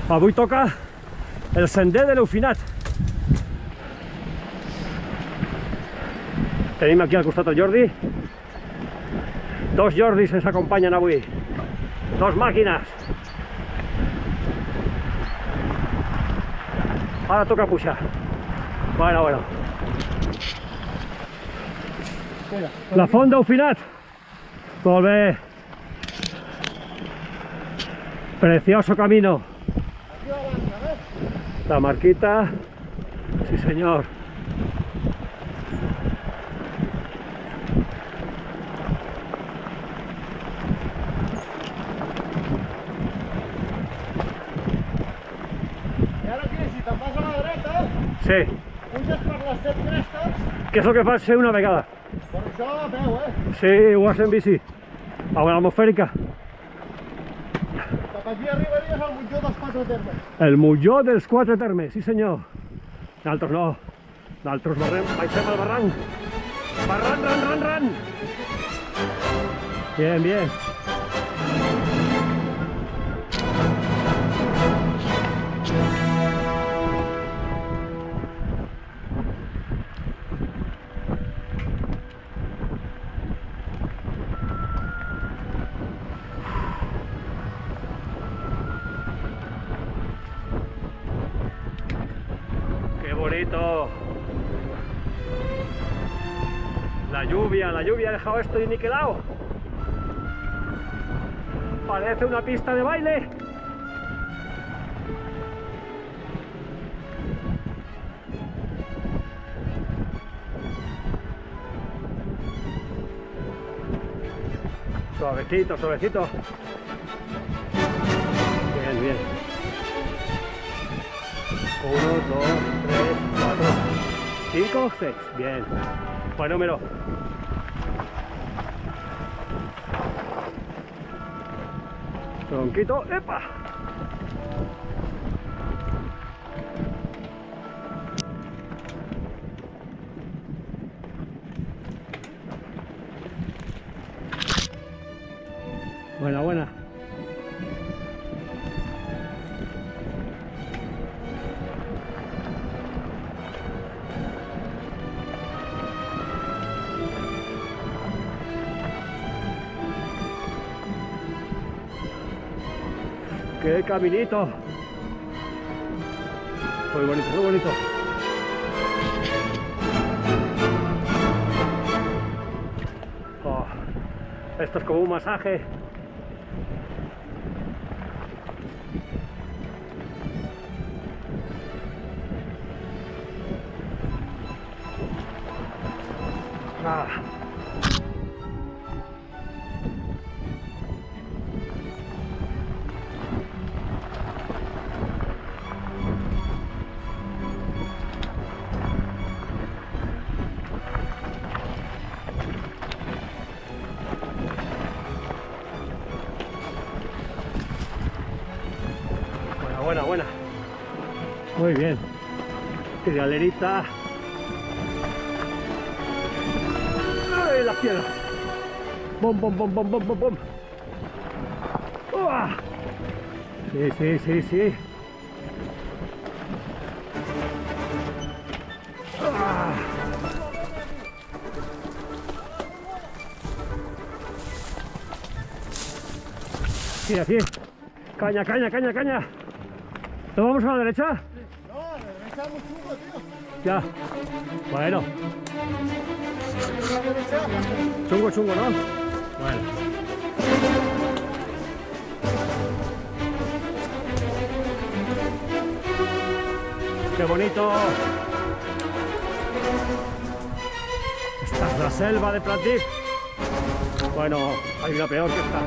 Avui toca el sender de l'Eufinat. Tenim aquí al costat el Jordi. Dos Jordis ens acompanyen avui. Dos màquines. Ara toca pujar. Bueno. La font d'Eufinat. Molt bé. Precioso camino. La marquita. Sí, señor. I ara aquí, si te'n vas a la dreta, Sí. puges per les 7 crestes, Que és el que vas fer una vegada. per això a peu, Sí, ho vas en bici. A l'atmosfèrica. Cap aquí arribaries al Montjó dels 4 termes. El Molló dels 4 termes, sí senyor. Nosaltres no. Nosaltres baixem al barranc. Barran, ran. Bien. Qué bonito. La lluvia ha dejado esto iniquilado. Parece una pista de baile. Suavecito. Bien. 1, 2, 3, 4, 5, 6. Bien. Buen número. Tronquito. ¡Epa! Buena. ¡Qué caminito! Muy bonito. Oh, esto es como un masaje. Buena. Muy bien. Galerita. ¡Ay, las piedras! ¡Bom! ¡Uah! Sí. ¡Ah! Sí, así. Caña. ¿Nos vamos a la derecha? No, a la derecha es muy chungo, tío. Ya. Bueno. A la derecha. Chungo, ¿no? Bueno. ¡Qué bonito! Esta es la selva de Pratdip. Bueno, hay una peor que esta.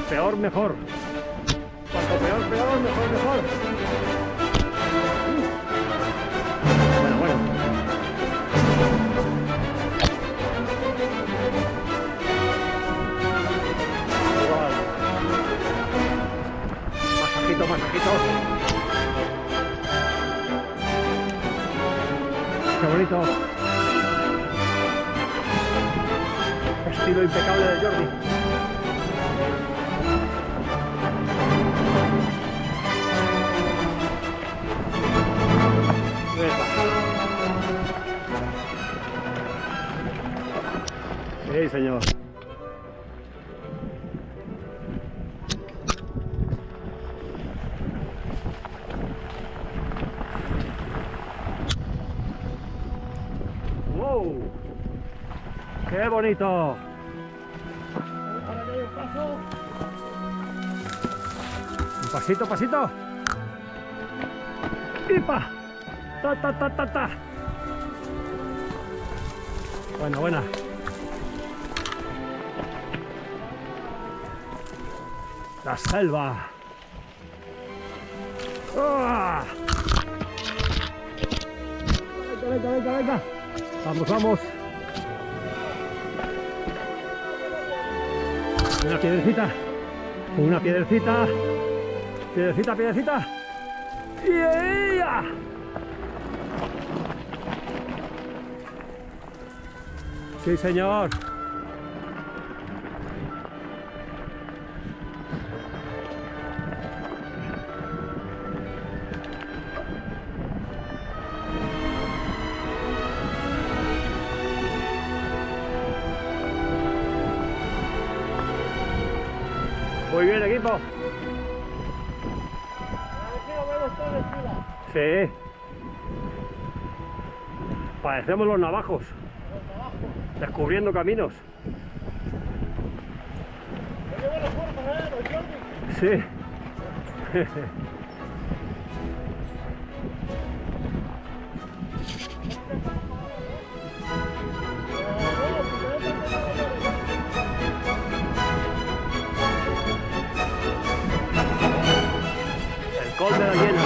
Peor, mejor. Cuanto peor, mejor. Bueno. Igual. Masajito. Qué bonito. Estilo impecable de Jordi. Sí, señor. ¡Wow! ¡Qué bonito! Ahora que hay un paso. Un pasito, pasito. ¡Ipa! ¡Ta, ta, ta, ta, ta! Buena, buena. La selva. ¡Ah! Venga, venga, venga, venga. Vamos, vamos. Una piedrecita. Una piedrecita. Piedrecita, piedrecita. ¡Yeah! Sí, señor. Muy bien, equipo. A ver si lo vemos todo en fila. Sí. Parecemos los navajos, Los abajo. descubriendo caminos. Me llevo las fuerzas, los Jordi. Sí. El col de la hiena.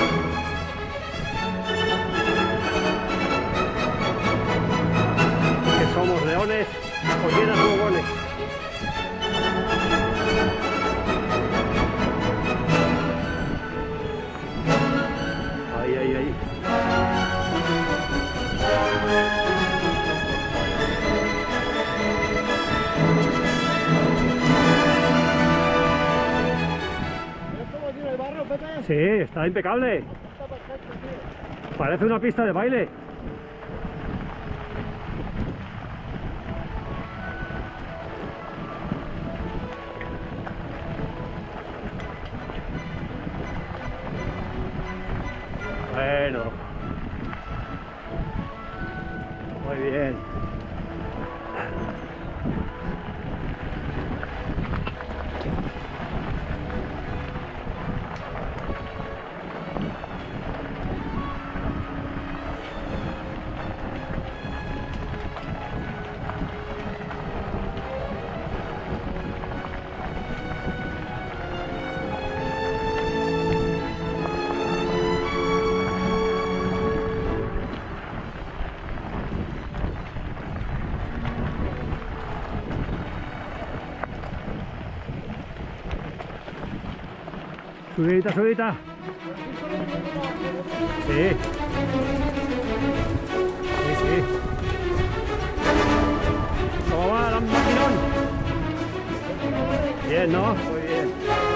Que somos leones o hienas bobones. Ahí, ahí, ahí. ¿Ves cómo tiene el barro, Pepe? Sí, está impecable. Está perfecto, tío. Parece una pista de baile. Bueno. Muy bien. Subidita, subidita. Sí. Sí, sí. ¿Cómo va el maquinón? Bien, ¿no? Muy bien.